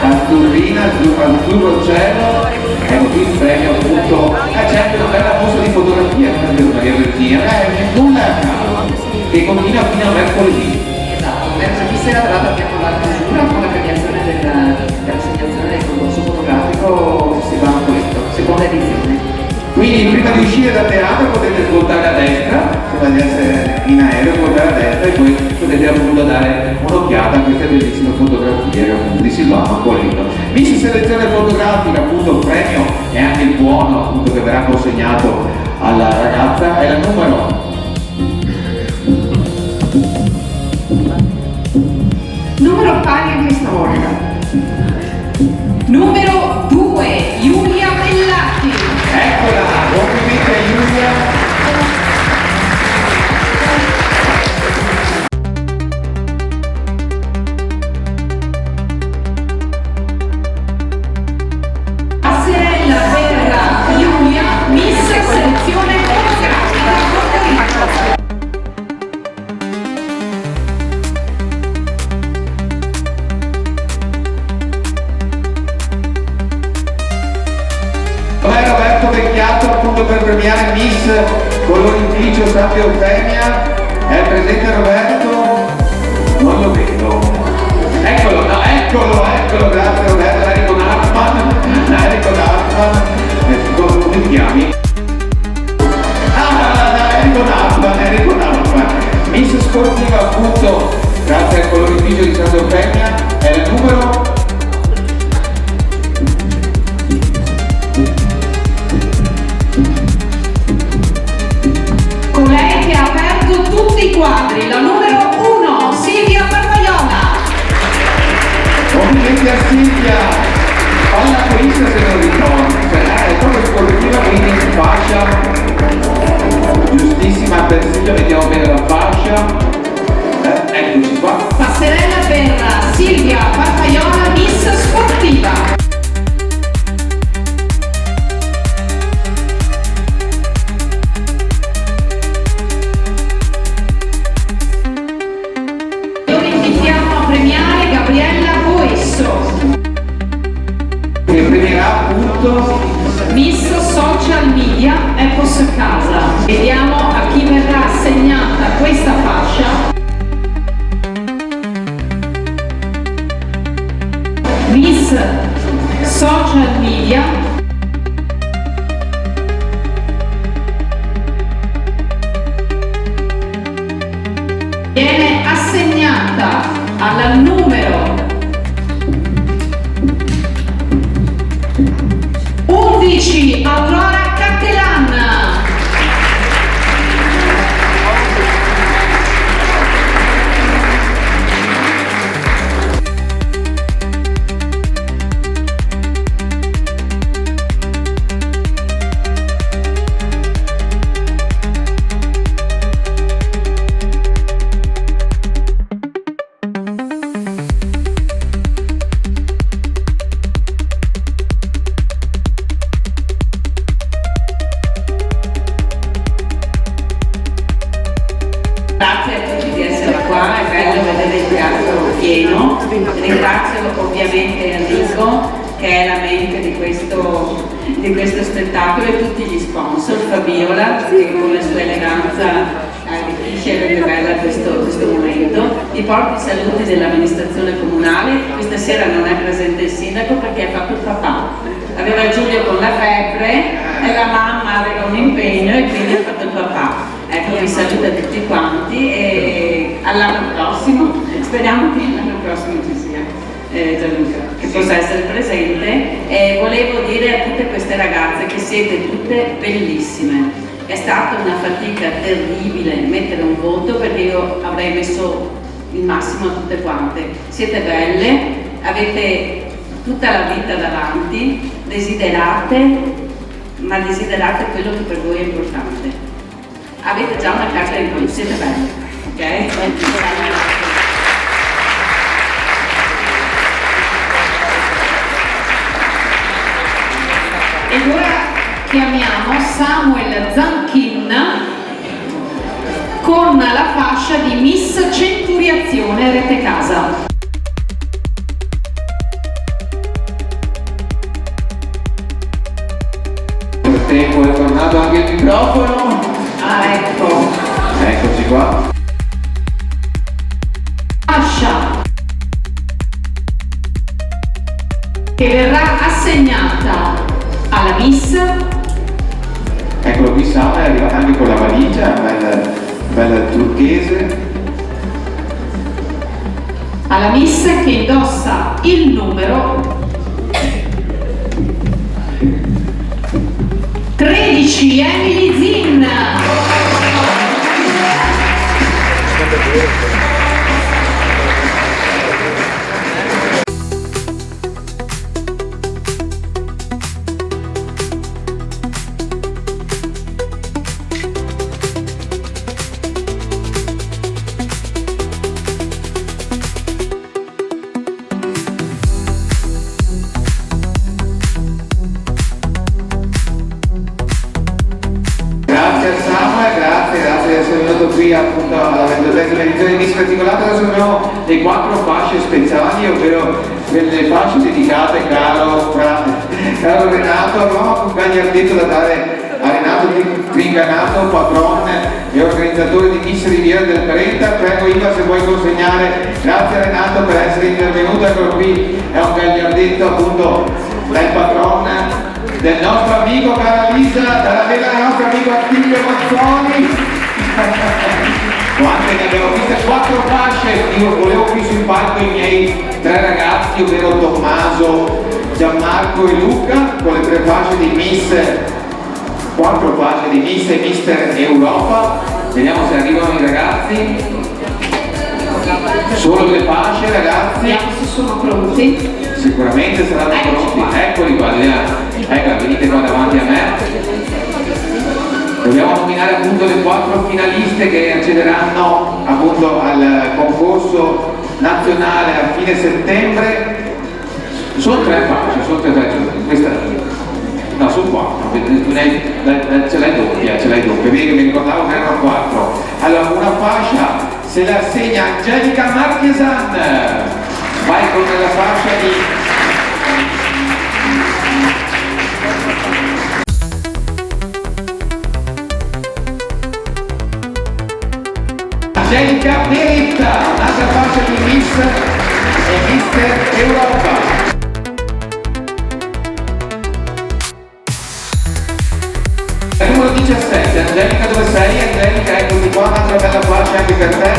azzurrina, azzurro cielo, ecco qui il premio appunto, c'è anche una bella mostra di fotografia, Maria Virginia, nulla a caso, che continua fino a mercoledì. Esatto, mercoledì sera tra l'altro abbiamo la chiusura con la premiazione dell'assegnazione del concorso fotografico Silvano Coletto, seconda edizione. Quindi prima di uscire dal teatro potete svoltare a destra, prima di essere in aereo svoltare a destra e poi potete appunto dare un'occhiata a queste bellissime fotografie appunto di Silvano Coletto. Miss selezione fotografica, appunto il premio e anche il buono appunto che verrà consegnato alla ragazza è la numero pari anche stavolta. Numero 2, Giulia Bellatti. Eccola, complimenti a Giulia. Passerella per Giulia, Miss selezione fotografica. Roberto Vecchiato appunto per premiare Miss Colorificio Santa Eufemia. È presente Roberto? Non lo vedo. Eccolo, no, eccolo, grazie Roberto, Enrico Nartman. Come ti chiami? Enrico Nartman. Miss Sportiva appunto, grazie al colorificio di Santa Eufemia, è il numero. Colei che ha aperto tutti i quadri, la numero 1, Silvia Barbaiola. Complimenti a Silvia, pallapolista se non ricordo, è proprio sportiva, quindi in fascia, giustissima per Silvia, vediamo bene la fascia, eccoci qua. Passerella per Silvia Barbaiola, Miss Sportiva. Che premierà appunto Miss Social Media Epos Casa. Vediamo a chi verrà assegnata questa fascia. Miss Social Media che è la mente di questo spettacolo, e tutti gli sponsor, Fabiola che con la sua eleganza arricchisce e rende bella questo momento. I porti saluti dell'amministrazione comunale. Questa sera non è presente il sindaco perché ha fatto il papà, aveva Giulio con la febbre e la mamma aveva un impegno e quindi ha fatto il papà. Ecco, vi saluta tutti quanti e all'anno prossimo, speriamo che l'anno prossimo ci sia Gianluca, che possa essere presente. E volevo dire a tutte queste ragazze che siete tutte bellissime. È stata una fatica terribile mettere un voto perché io avrei messo il massimo a tutte quante. Siete belle, avete tutta la vita davanti, desiderate, ma desiderate quello che per voi è importante. Avete già una carta in più, siete belle, ok? Ed ora chiamiamo Samuel Zanchin con la fascia di Miss Centuriazione Rete Casa. Nel tempo è tornato anche il microfono. Ah, ecco. Eccoci qua. Fascia che verrà assegnata alla Miss. Eccolo qui, Samuel è arrivato anche con la valigia, bella turchese. Alla Miss che indossa il numero 13, Emily Zinn. Qui appunto alla 23esima edizione di Miss Articolato. Adesso abbiamo le 4 fasce speciali, ovvero delle fasce dedicate caro Renato. Avevamo un gagliardetto da dare a Renato Tringanato, patron e organizzatore di Miss Riviera del Brenta. Prego Iva se vuoi consegnare. Grazie Renato per essere intervenuto. Eccolo qui, è un gagliardetto appunto dal patron del nostro amico cara Lisa, del nostro amico Attilio Mazzoni. Quante ne abbiamo viste? 4 fasce. Io volevo qui sul palco i miei 3 ragazzi, ovvero Tommaso, Gianmarco e Luca, con le 3 fasce di Miss, 4 fasce di Miss e Mister Europa. Vediamo se arrivano i ragazzi. Solo 2 fasce ragazzi. Vediamo se sono pronti. Sicuramente saranno pronti. Eccoli qua, ecco, venite qua davanti a me. Dobbiamo nominare appunto le 4 finaliste che accederanno appunto al concorso nazionale a fine settembre. Sono 3 fasce, sono 3 questa no, sono 4, ce l'hai doppia, vedi che mi ricordavo che erano 4. Allora una fascia se la assegna Angelica Marchesan, vai con la fascia di Angelica Meretta, un'altra fascia di Miss e Mister Europa. Il numero 17, Angelica dove sei? Angelica, eccoti qua, un'altra bella fascia anche per te.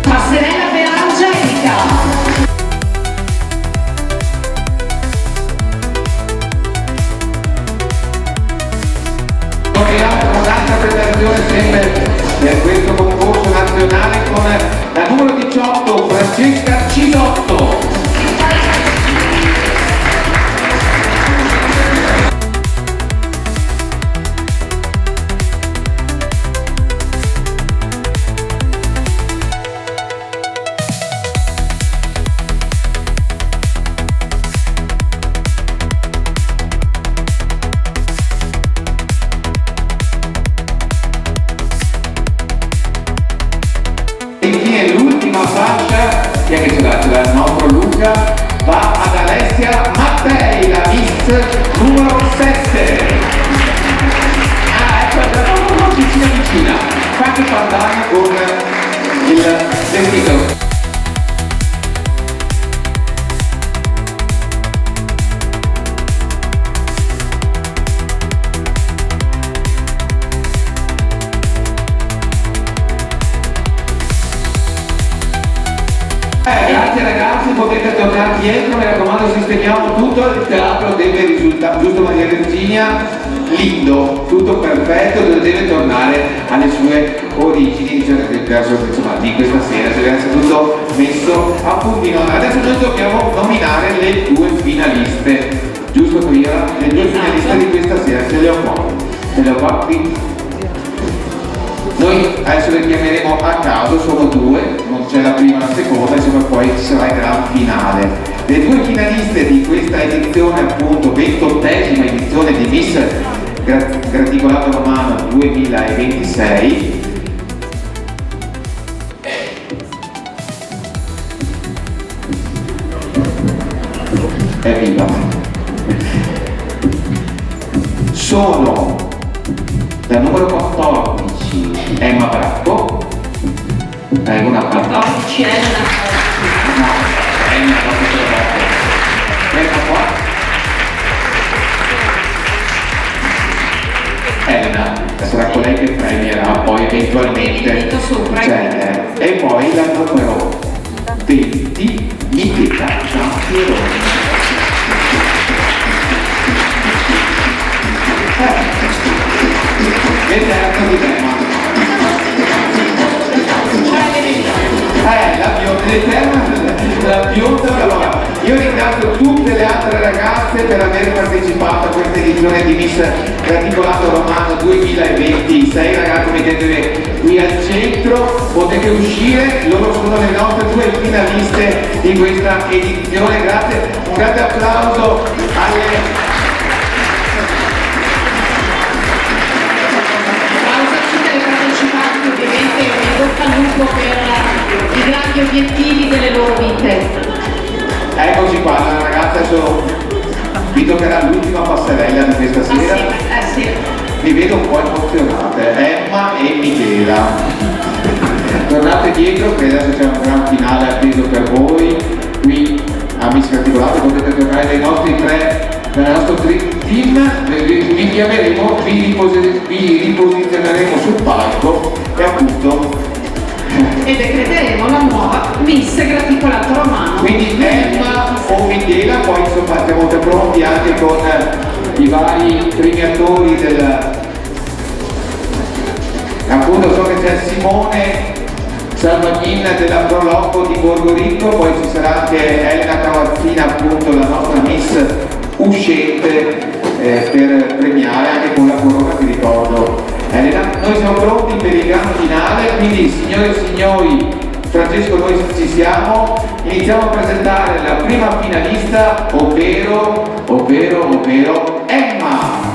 Passerella per Angelica. Un'altra preparazione sempre per questo concorso nazionale con la numero 18 Francesca Cisotto. dietro, mi raccomando, sistemiamo tutto, il teatro deve risultare, giusto Maria Virginia? Lindo, tutto perfetto, deve tornare alle sue origini, cioè insomma, di questa sera, deve essere tutto messo a puntino. Adesso noi dobbiamo nominare le due finaliste, giusto Toia? Le due finaliste di questa sera, ce le ho qua qui. Noi adesso le chiameremo a caso, sono due, non c'è la prima e la seconda, insomma poi ci sarà il gran finale. Le due finaliste di questa edizione, appunto 28ª edizione di Miss Graticolato Romano 2026, evviva, sono dal numero 14 Emma Bracco, una 14 Elena. No, Emma proprio Emma qua. Elena, sarà colei che premierà poi eventualmente. E poi la numero 20 Michela Gianfieroni. L'Eterno di Emma. La bionda. Allora, io ringrazio tutte le altre ragazze per aver partecipato a questa edizione di Miss Graticolato Romano 2026. Ragazzi, mettetevi qui al centro, potete uscire, loro sono le nostre due finaliste di questa edizione. Grazie, un grande applauso alle ovviamente in bocca al lupo per i grandi obiettivi delle loro vite. Eccoci qua, la ragazza adesso vi toccherà l'ultima passerella di questa sera. Sì. Vi vedo un po' emozionate, Emma e Michela. Tornate dietro, che adesso c'è un gran finale atteso per voi. Qui a Miss Graticolato potete tornare dal nostro team, vi chiameremo, vi riposizioneremo sul palco e appunto e decreteremo la nuova Miss Graticolato Romano. Quindi Emma o Michela, poi insomma siamo già pronti anche con i vari premiatori appunto so che c'è Simone Salvaghin della Proloco di Borgoricco, poi ci sarà anche Elena Cavazzina, appunto la nostra Miss uscente per premiare anche con la corona, ti ricordo Elena. Noi siamo pronti per il gran finale, quindi signore e signori, Francesco, noi ci siamo, iniziamo a presentare la prima finalista, ovvero Emma.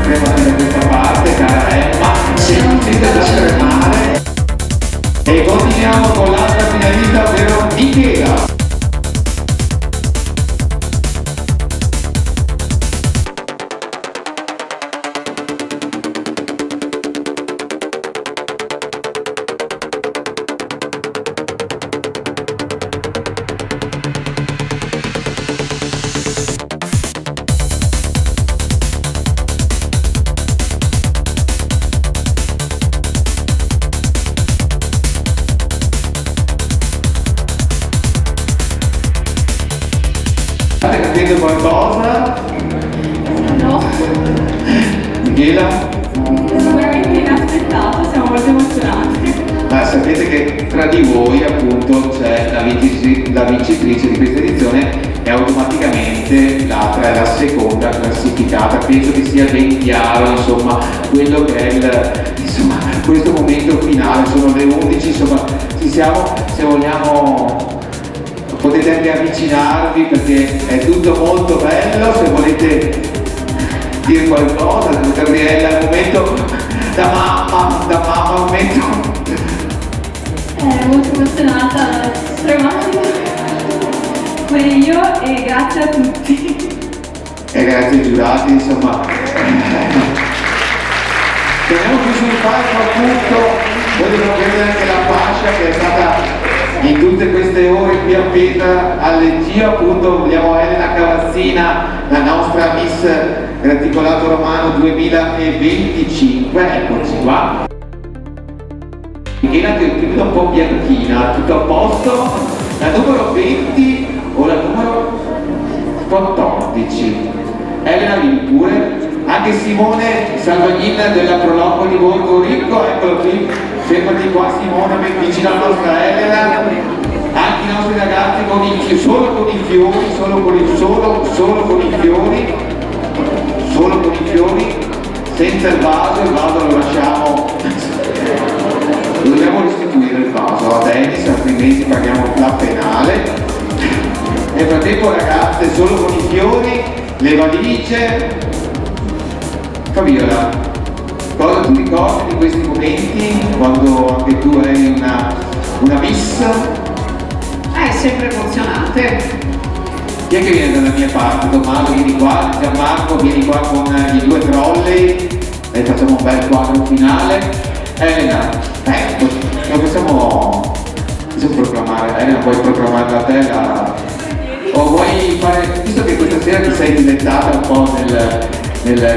Da questa parte, cara Emma, sentite da tremare e continuiamo con l'altra finalista, ovvero Michela. State capendo qualcosa? No. Michela? Sicuramente inaspettato, siamo molto emozionati. Ma sapete che tra di voi appunto c'è la vincitrice di questa edizione e automaticamente l'altra è la seconda classificata. Penso che sia ben chiaro insomma quello che è questo momento finale, sono le 11, insomma ci siamo, se vogliamo potete anche avvicinarvi perché è tutto molto bello, se volete dire qualcosa, Gabriella, al momento da mamma, al momento. Molto emozionata, tremante. pure io e grazie a tutti. E grazie ai giurati, insomma. Torniamo qui sul palco appunto, voi dovete vedere anche la fascia che è stata in tutte queste ore qui appesa al Gio, appunto vogliamo Elena Cavazzina, la nostra Miss Graticolato Romano 2025, eccoci qua. Michela che è un po' bianchina, tutto a posto, la numero 20 o la numero 14. Elena vieni pure, anche Simone Salvagnin della Proloco di Borgo Ricco, eccolo qui, fermati qua Simone, ben vicino alla nostra Elena, anche i nostri ragazzi con solo con i fiori, solo con i fiori, senza il vaso lo lasciamo, dobbiamo restituire il vaso a Dennis, altrimenti paghiamo la penale. Nel frattempo ragazze solo con i fiori, le valigie. Fabiola, cosa ti ricordi di questi momenti quando anche tu eri una miss? È sempre emozionante. Chi è che viene dalla mia parte? Tommaso vieni qua, Gianmarco vieni qua con i 2 trolley e facciamo un bel quadro finale. Elena, lo possiamo proclamare, Elena puoi proclamare la tela? O vuoi fare, visto che questa sera ti sei dilettata un po' nel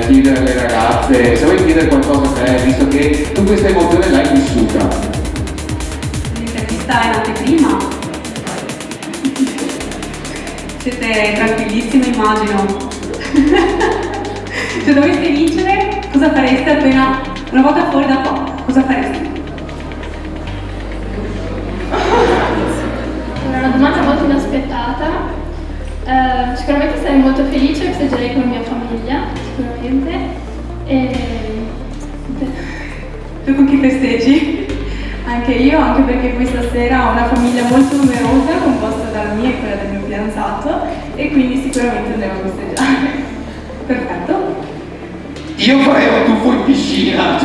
chiedere alle ragazze, se vuoi chiedere qualcosa a te, visto che tu questa emozione l'hai vissuta? L'intervista è l'anteprima. Siete tranquillissimi, immagino. Se doveste vincere, cosa fareste appena una volta fuori da qua? Cosa fareste? È una domanda molto inaspettata. Sicuramente sarei molto felice, festeggerei con mia famiglia, sicuramente. Tu con chi festeggi? Anche io, anche perché questa sera ho una famiglia molto numerosa, composta dalla mia e quella del mio fidanzato, e quindi sicuramente andremo a festeggiare. Perfetto. Io farei un tuffo in piscina,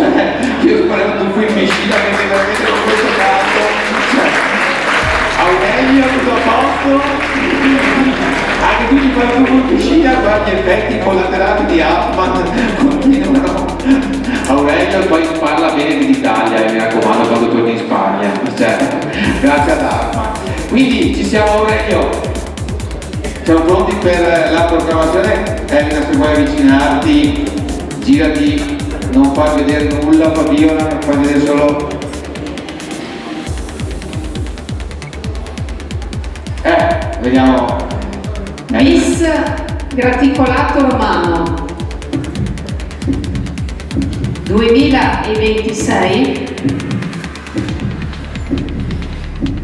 io farei un tuffo in piscina perché veramente con questo caso, Aurelio, tutto a posto? Anche tu ti fai un tuffo in piscina, guarda gli effetti collaterali di Huffman continuano. Aurelio poi parla bene dell'Italia e mi raccomando quando torni in Spagna, grazie ad Huffman. Quindi ci siamo Aurelio, siamo pronti per la proclamazione. Elena, se vuoi avvicinarti, girati, non far vedere nulla, Fabiola, far vedere solo. Vediamo. Miss Graticolato Romano 2026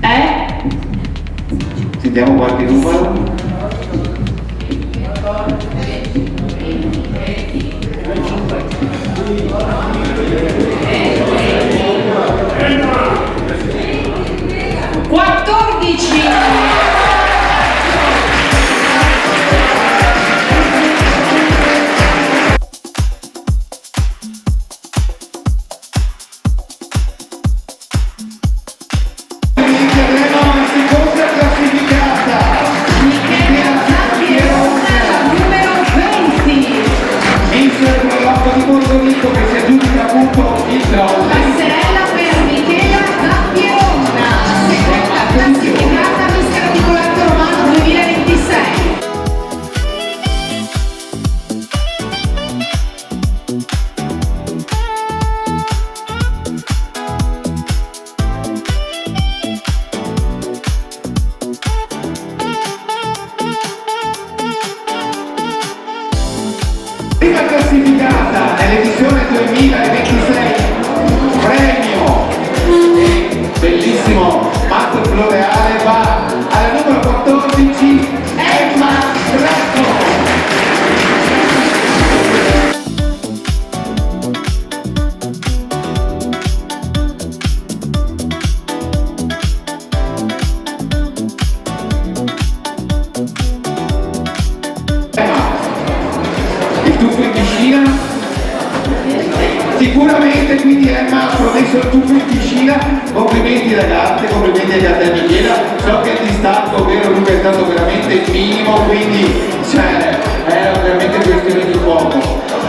è. Sentiamo qualche numero. Passerella per Michela Zappieronna, seconda classificata Miss Graticolato Romano 2026. Prima classificata nell'edizione 2026, premio bellissimo matto floreale va alla numero 14 Emma Dracco. Il tuffo in piscina si può Sicuramente, quindi Emma ha promesso il tutto in piscina. Complimenti ragazze, complimenti anche a te Michela. So che il distacco vero lui è stato veramente minimo, quindi era veramente questione di poco.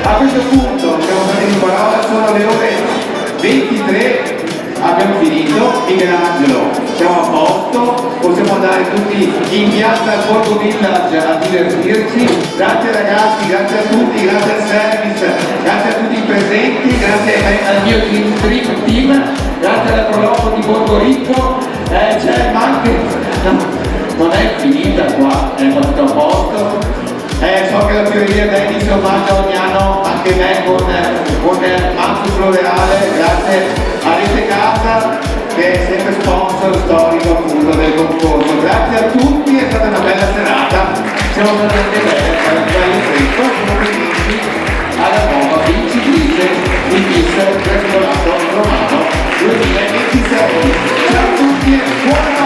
A questo punto siamo stati in parola, sono le ore 23, abbiamo finito. Michelangelo, siamo a posto, possiamo andare tutti in piazza al Borgo Village a divertirci. Grazie ragazzi, grazie a tutti, grazie al service, grazie a tutti i presenti, grazie al mio dream team, grazie alla Proloco di Borgo Ricco. C'è anche, no, non è finita qua, è tutto a posto. So che la Fioreria Dennis omaggia ogni anno anche me con mazzo floreale, grazie a Rete Casa che è sempre sponsor storico appunto del concorso. Grazie a tutti, è stata una bella serata, siamo stati anche belli fresco, complimenti alla nuova vincitrice di Miss Graticolato Romano 2026. Ciao a tutti e buonanotte!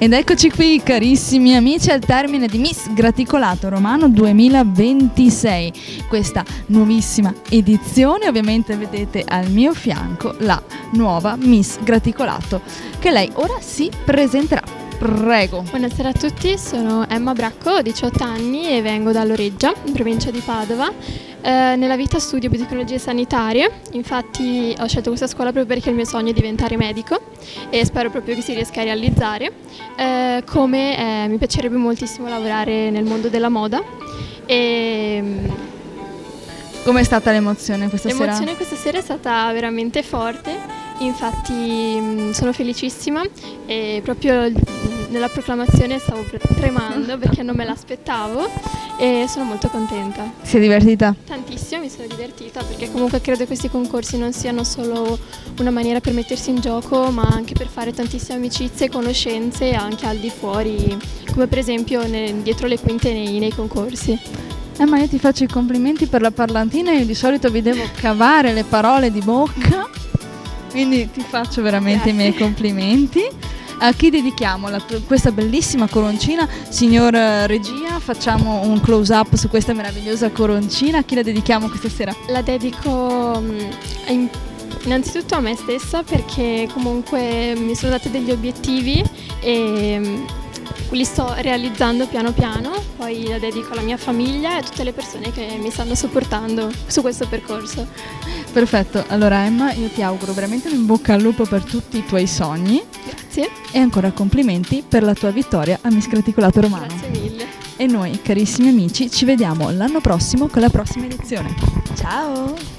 Ed eccoci qui carissimi amici al termine di Miss Graticolato Romano 2026, questa nuovissima edizione. Ovviamente vedete al mio fianco la nuova Miss Graticolato che lei ora si presenterà. Prego. Buonasera a tutti, sono Emma Bracco, ho 18 anni e vengo da Loreggia, in provincia di Padova. Nella vita studio biotecnologie sanitarie, infatti ho scelto questa scuola proprio perché il mio sogno è diventare medico e spero proprio che si riesca a realizzare. Mi piacerebbe moltissimo lavorare nel mondo della moda. Com'è stata l'emozione questa sera? L'emozione questa sera è stata veramente forte. Infatti sono felicissima e proprio nella proclamazione stavo tremando perché non me l'aspettavo e sono molto contenta. Si è divertita? Tantissimo, mi sono divertita perché comunque credo che questi concorsi non siano solo una maniera per mettersi in gioco ma anche per fare tantissime amicizie e conoscenze anche al di fuori, come per esempio dietro le quinte nei concorsi. Ma io ti faccio i complimenti per la parlantina, io di solito vi devo cavare le parole di bocca. Quindi ti faccio veramente i miei complimenti. A chi dedichiamo questa bellissima coroncina? Signor regia, facciamo un close up su questa meravigliosa coroncina. A chi la dedichiamo questa sera? La dedico innanzitutto a me stessa perché comunque mi sono data degli obiettivi e li sto realizzando piano piano, poi la dedico alla mia famiglia e a tutte le persone che mi stanno supportando su questo percorso. Perfetto, allora Emma, io ti auguro veramente un in bocca al lupo per tutti i tuoi sogni. Grazie. E ancora complimenti per la tua vittoria a Miss Graticolato Romano. Grazie mille. E noi, carissimi amici, ci vediamo l'anno prossimo con la prossima edizione. Ciao!